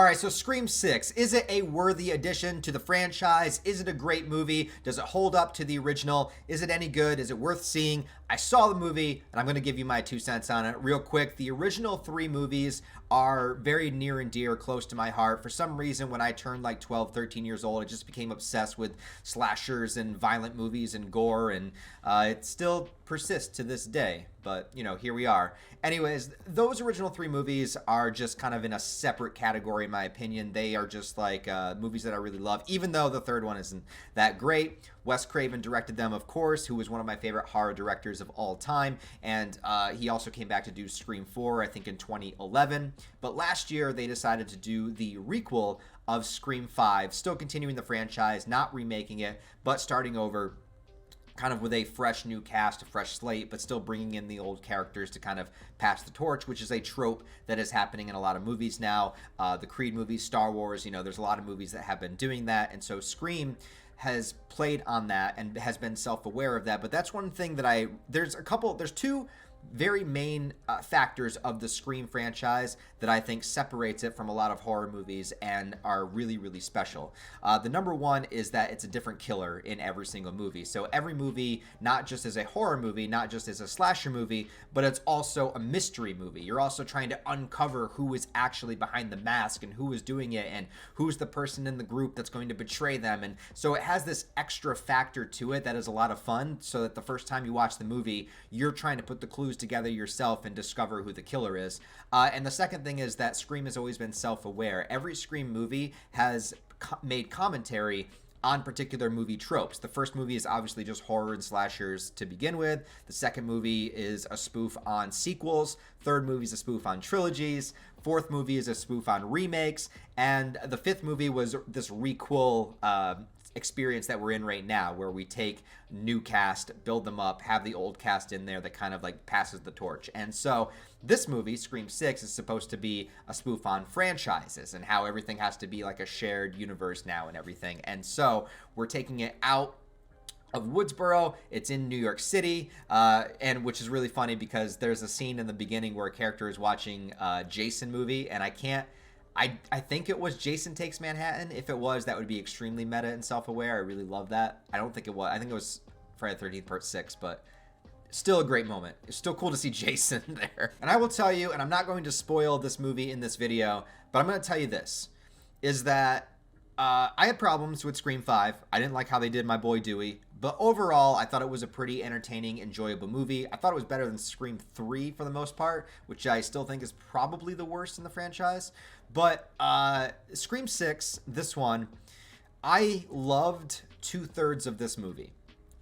All right, so Scream 6, is it a worthy addition to the franchise? Is it a great movie? Does it hold up to the original? Is it any good? Is it worth seeing? I saw the movie, and I'm going to give you my 2 cents on it real quick. The original 3 movies are very near and dear, close to my heart. For some reason, when I turned like 12, 13 years old, I just became obsessed with slashers and violent movies and gore, and it still persists to this day. But, here we are. Anyways, those original 3 movies are just kind of in a separate category, in my opinion. They are just like movies that I really love, even though the third one isn't that great. Wes Craven directed them, of course, who was one of my favorite horror directors of all time. And he also came back to do Scream 4, I think, in 2011. But last year, they decided to do the requel of Scream 5, still continuing the franchise, not remaking it, but starting over kind of with a fresh new cast, a fresh slate, but still bringing in the old characters to kind of pass the torch, which is a trope that is happening in a lot of movies now. The Creed movies, Star Wars, there's a lot of movies that have been doing that. And so Scream has played on that and has been self-aware of that. But that's one thing that there's 2 very main factors of the Scream franchise that I think separates it from a lot of horror movies and are really, really special. The number one is that it's a different killer in every single movie. So every movie, not just as a horror movie, not just as a slasher movie, but it's also a mystery movie. You're also trying to uncover who is actually behind the mask and who is doing it and who's the person in the group that's going to betray them. And so it has this extra factor to it that is a lot of fun, so that the first time you watch the movie, you're trying to put the clues together yourself and discover who the killer is. And the second thing is that Scream has always been self-aware. Every Scream movie has made commentary on particular movie tropes. The first movie is obviously just horror and slashers to begin with. The second movie is a spoof on sequels. Third movie is a spoof on trilogies. Fourth movie is a spoof on remakes. And the fifth movie was this requel experience that we're in right now, where we take new cast, build them up, have the old cast in there that kind of like passes the torch. And so this movie, Scream 6, is supposed to be a spoof on franchises and how everything has to be like a shared universe now and everything. And so we're taking it out of Woodsboro. It's in New York City, and which is really funny because there's a scene in the beginning where a character is watching a Jason movie, and I think it was Jason Takes Manhattan. If it was, that would be extremely meta and self-aware. I really love that. I don't think it was. I think it was Friday the 13th Part 6, but still a great moment. It's still cool to see Jason there. And I will tell you, and I'm not going to spoil this movie in this video, but I'm going to tell you this, is that I had problems with Scream 5. I didn't like how they did my boy Dewey. But overall, I thought it was a pretty entertaining, enjoyable movie. I thought it was better than Scream 3 for the most part, which I still think is probably the worst in the franchise. But Scream 6, this one, I loved 2/3 of this movie.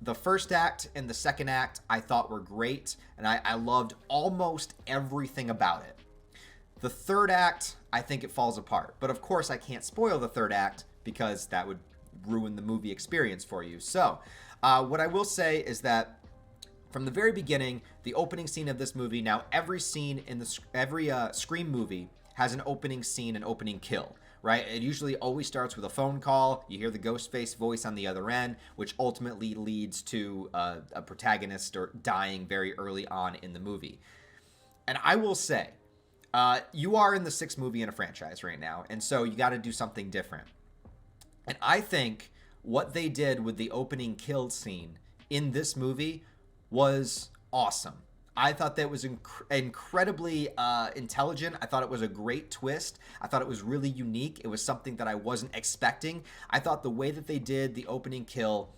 The first act and the second act I thought were great, and I loved almost everything about it. The third act, I think it falls apart. But of course, I can't spoil the third act because that would ruin the movie experience for you. So what I will say is that from the very beginning, the opening scene of this movie, now every scene in every Scream movie has an opening scene, an opening kill, right? It usually always starts with a phone call. You hear the Ghostface voice on the other end, which ultimately leads to a protagonist or dying very early on in the movie. And I will say, you are in the 6th movie in a franchise right now, and so you got to do something different. And I think what they did with the opening kill scene in this movie was awesome. I thought that was incredibly intelligent. I thought it was a great twist. I thought it was really unique. It was something that I wasn't expecting. I thought the way that they did the opening kill,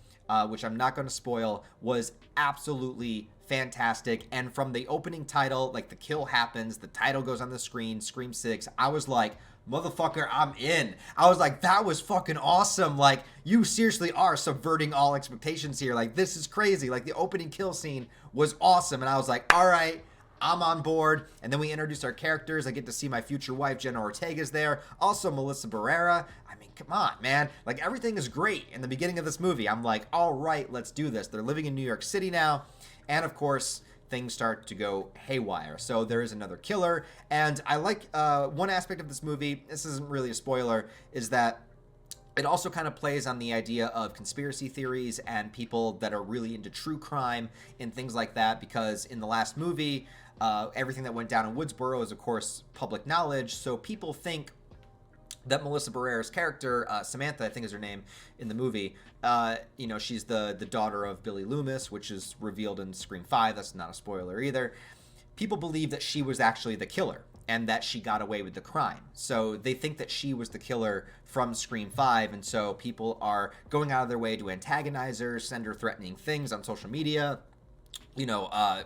which I'm not going to spoil, was absolutely fantastic. And from the opening title, like the kill happens, the title goes on the screen, Scream 6, I was like, motherfucker, I'm in. I was like, that was fucking awesome. Like, you seriously are subverting all expectations here. Like, this is crazy. Like, the opening kill scene was awesome. And I was like, all right, I'm on board. And then we introduced our characters. I get to see my future wife, Jenna Ortega's there. Also, Melissa Barrera. I mean, come on, man. Like, everything is great in the beginning of this movie. I'm like, all right, let's do this. They're living in New York City now. And, of course, things start to go haywire. So there is another killer. And I like one aspect of this movie, this isn't really a spoiler, is that it also kind of plays on the idea of conspiracy theories and people that are really into true crime and things like that, because in the last movie, everything that went down in Woodsboro is, of course, public knowledge. So people think that Melissa Barrera's character, Samantha, I think is her name in the movie, she's the daughter of Billy Loomis, which is revealed in Scream 5. That's not a spoiler either. People believe that she was actually the killer and that she got away with the crime. So they think that she was the killer from Scream 5, and so people are going out of their way to antagonize her, send her threatening things on social media,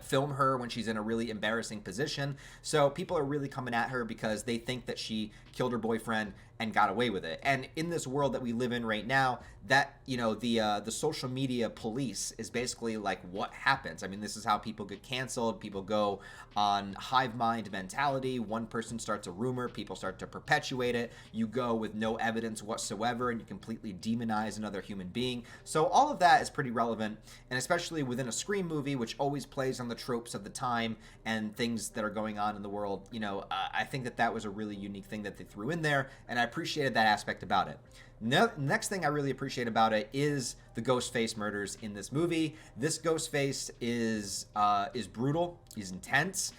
film her when she's in a really embarrassing position. So people are really coming at her because they think that she killed her boyfriend and got away with it. And in this world that we live in right now, that the social media police is basically like what happens. I mean, this is how people get canceled. People go on hive mind mentality. One person starts a rumor, people start to perpetuate it. You go with no evidence whatsoever and you completely demonize another human being. So all of that is pretty relevant, and especially within a Scream movie, which always plays on the tropes of the time and things that are going on in the world. I think that was a really unique thing that they threw in there, and I appreciated that aspect about it. Next thing I really appreciate about it is the Ghostface murders in this movie. This Ghostface is brutal. He's intense.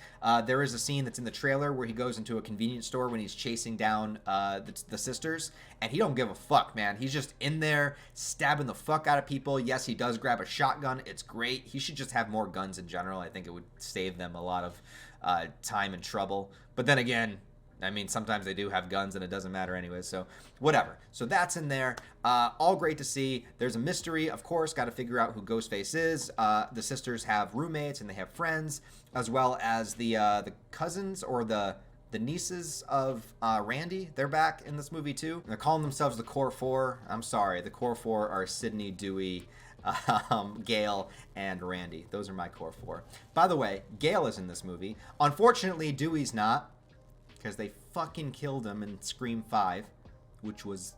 There is a scene that's in the trailer where he goes into a convenience store when he's chasing down the sisters, and he don't give a fuck, man. He's just in there stabbing the fuck out of people. Yes, he does grab a shotgun. It's great. He should just have more guns in general. I think it would save them a lot of time and trouble. But then again, I mean, sometimes they do have guns and it doesn't matter anyway, so whatever. So that's in there. All great to see. There's a mystery, of course. Got to figure out who Ghostface is. The sisters have roommates and they have friends, as well as the cousins or the nieces of Randy. They're back in this movie too. They're calling themselves the Core Four. I'm sorry, the Core Four are Sidney, Dewey, Gale, and Randy. Those are my Core Four. By the way, Gale is in this movie. Unfortunately, Dewey's not, because they fucking killed him in Scream 5, which was...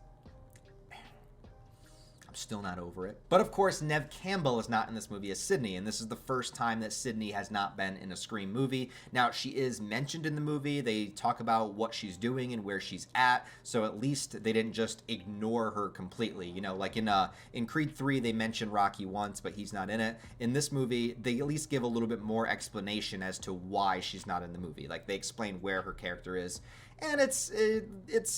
I'm still not over it. But of course, Neve Campbell is not in this movie as Sidney, and this is the first time that Sidney has not been in a Scream movie. Now, she is mentioned in the movie. They talk about what she's doing and where she's at, so at least they didn't just ignore her completely. Like in Creed 3, they mention Rocky once, but he's not in it. In this movie, they at least give a little bit more explanation as to why she's not in the movie. Like, they explain where her character is. And it's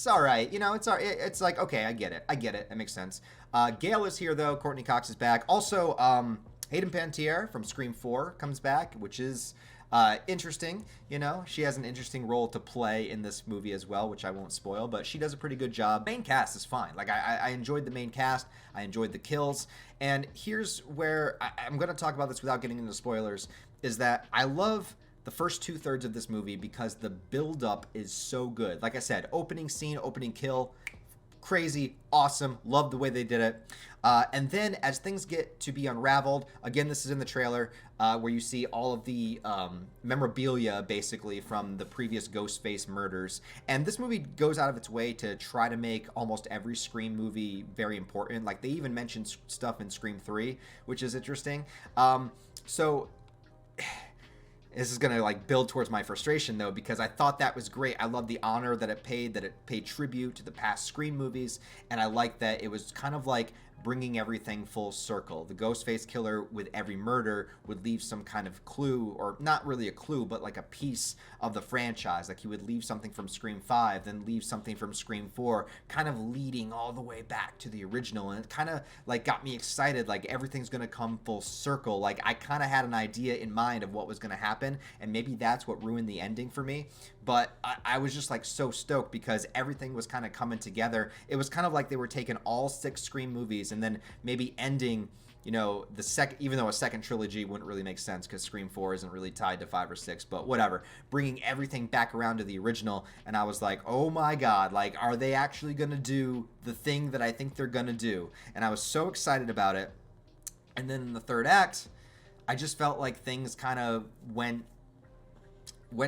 all right. It's all right. It's like, okay, I get it. It makes sense. Gale is here, though. Courtney Cox is back. Also, Hayden Panettiere from Scream 4 comes back, which is interesting. She has an interesting role to play in this movie as well, which I won't spoil, but she does a pretty good job. Main cast is fine. Like, I enjoyed the main cast. I enjoyed the kills. And here's where I'm going to talk about this without getting into spoilers, is that I love the first 2/3 of this movie because the build-up is so good. Like I said, opening scene, opening kill, crazy, awesome, love the way they did it. And then as things get to be unraveled, again, this is in the trailer, where you see all of the memorabilia, basically, from the previous Ghostface murders. And this movie goes out of its way to try to make almost every Scream movie very important. Like, they even mention stuff in Scream 3, which is interesting. So... This is going to build towards my frustration, though, because I thought that was great. I love the honor that it paid tribute to the past Scream movies, and I like that it was kind of like bringing everything full circle. The Ghostface killer with every murder would leave some kind of clue, or not really a clue, but like a piece of the franchise. Like, he would leave something from Scream 5, then leave something from Scream 4, kind of leading all the way back to the original. And it kind of got me excited, like everything's going to come full circle. Like, I kind of had an idea in mind of what was going to happen, and maybe that's what ruined the ending for me. But I was just so stoked because everything was kind of coming together. It was kind of like they were taking all 6 Scream movies and then maybe ending, the second, even though a second trilogy wouldn't really make sense because Scream 4 isn't really tied to 5 or 6, but whatever, bringing everything back around to the original. And I was like, oh my God, are they actually going to do the thing that I think they're going to do? And I was so excited about it. And then in the third act, I just felt like things kind of went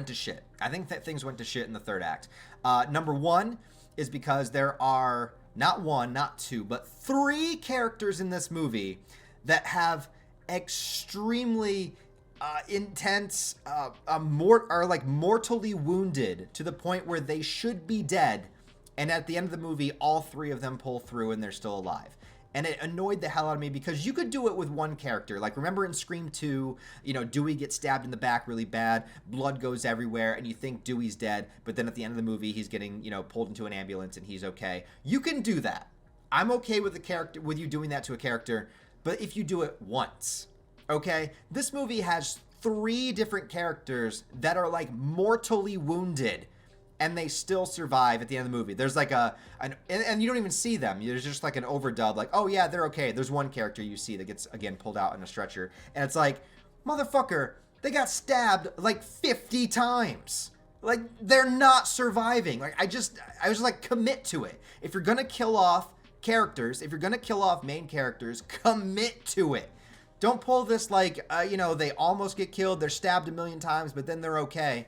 to shit. I think that things went to shit in the third act. Number one is because there are not 1, not 2, but 3 characters in this movie that have extremely intense, are mortally wounded to the point where they should be dead. And at the end of the movie, all 3 of them pull through and they're still alive. And it annoyed the hell out of me because you could do it with one character. Like, remember in Scream 2, Dewey gets stabbed in the back really bad, blood goes everywhere, and you think Dewey's dead, but then at the end of the movie, he's getting, pulled into an ambulance and he's okay. You can do that. I'm okay with with you doing that to a character, but if you do it once, okay? This movie has 3 different characters that are like mortally wounded, and they still survive at the end of the movie. There's like and you don't even see them. There's just like an overdub, like, oh yeah, they're okay. There's one character you see that gets, again, pulled out in a stretcher. And it's like, motherfucker, they got stabbed like 50 times. Like, they're not surviving. Like, I was like, commit to it. If you're gonna kill off characters, if you're gonna kill off main characters, commit to it. Don't pull this like, they almost get killed, they're stabbed a million times, but then they're okay.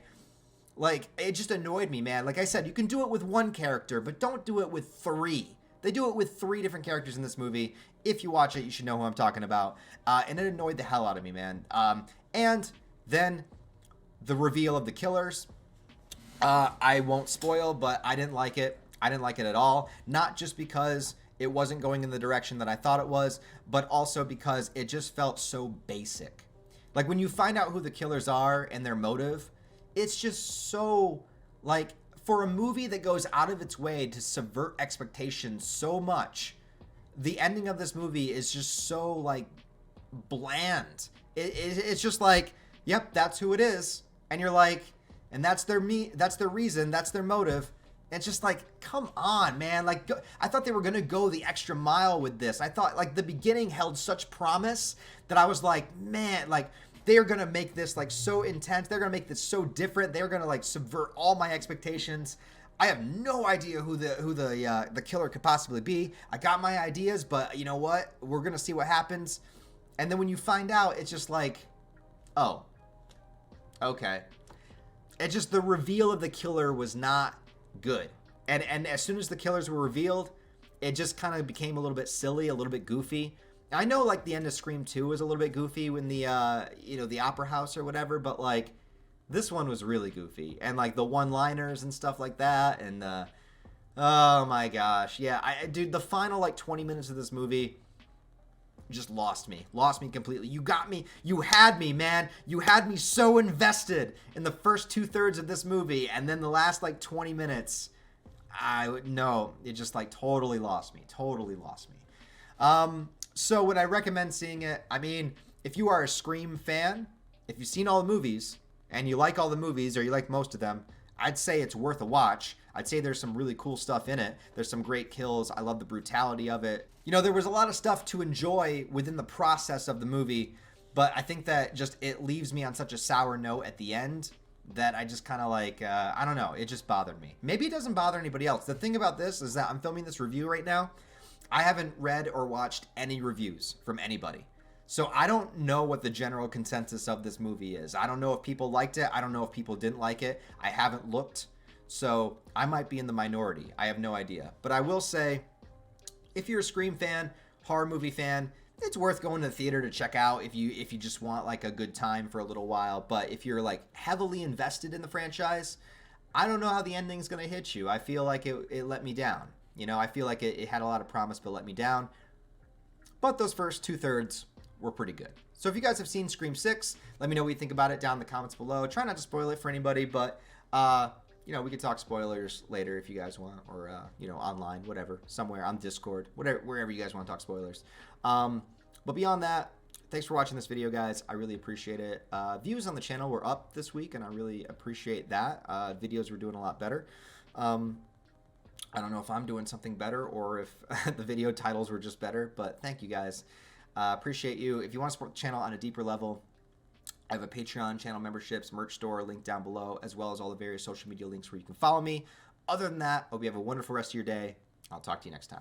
Like, it just annoyed me, man. Like I said, you can do it with one character, but don't do it with 3. They do it with 3 different characters in this movie. If you watch it, you should know who I'm talking about. And it annoyed the hell out of me, man. And then the reveal of the killers. I won't spoil, but I didn't like it. I didn't like it at all. Not just because it wasn't going in the direction that I thought it was, but also because it just felt so basic. Like, when you find out who the killers are and their motive, it's just so, like, for a movie that goes out of its way to subvert expectations so much, the ending of this movie is just so, like, bland. It's just like, yep, that's who it is. And you're like, and that's their reason, that's their motive. And it's just like, come on, man. Like, I thought they were going to go the extra mile with this. I thought, like, the beginning held such promise that I was like, man, like, they are going to make this, like, so intense. They're going to make this so different. They're going to, like, subvert all my expectations. I have no idea who the killer could possibly be. I got my ideas, but you know what? We're going to see what happens. And then when you find out, it's just like, oh, okay. It just, the reveal of the killer was not good. And as soon as the killers were revealed, it just kind of became a little bit silly, a little bit goofy. I know, like, the end of Scream 2 was a little bit goofy when the Opera House or whatever, but, like, this one was really goofy. And, like, the one-liners and stuff like that, and, oh my gosh. Yeah, dude, the final, like, 20 minutes of this movie just lost me completely. You got me, you had me, man. You had me so invested in the first 2/3 of this movie, and then the last, like, 20 minutes, it just, like, totally lost me. So would I recommend seeing it? I mean, if you are a Scream fan, if you've seen all the movies, and you like all the movies, or you like most of them, I'd say it's worth a watch. I'd say there's some really cool stuff in it. There's some great kills. I love the brutality of it. There was a lot of stuff to enjoy within the process of the movie, but I think that just it leaves me on such a sour note at the end that I just kind of like, I don't know, it just bothered me. Maybe it doesn't bother anybody else. The thing about this is that I'm filming this review right now. I haven't read or watched any reviews from anybody. So I don't know what the general consensus of this movie is. I don't know if people liked it. I don't know if people didn't like it. I haven't looked. So I might be in the minority. I have no idea. But I will say, if you're a Scream fan, horror movie fan, it's worth going to the theater to check out if you just want, like, a good time for a little while. But if you're, like, heavily invested in the franchise, I don't know how the ending's going to hit you. I feel like it let me down. I feel like it had a lot of promise but let me down. But those first 2/3 were pretty good. So if you guys have seen Scream 6, let me know what you think about it down in the comments below. Try not to spoil it for anybody, but, we could talk spoilers later if you guys want, or, online, whatever, somewhere on Discord, wherever you guys want to talk spoilers. But beyond that, thanks for watching this video, guys. I really appreciate it. Views on the channel were up this week, and I really appreciate that. Videos were doing a lot better. I don't know if I'm doing something better or if the video titles were just better, but thank you guys. Appreciate you. If you want to support the channel on a deeper level, I have a Patreon, channel memberships, merch store, link down below, as well as all the various social media links where you can follow me. Other than that, hope you have a wonderful rest of your day. I'll talk to you next time.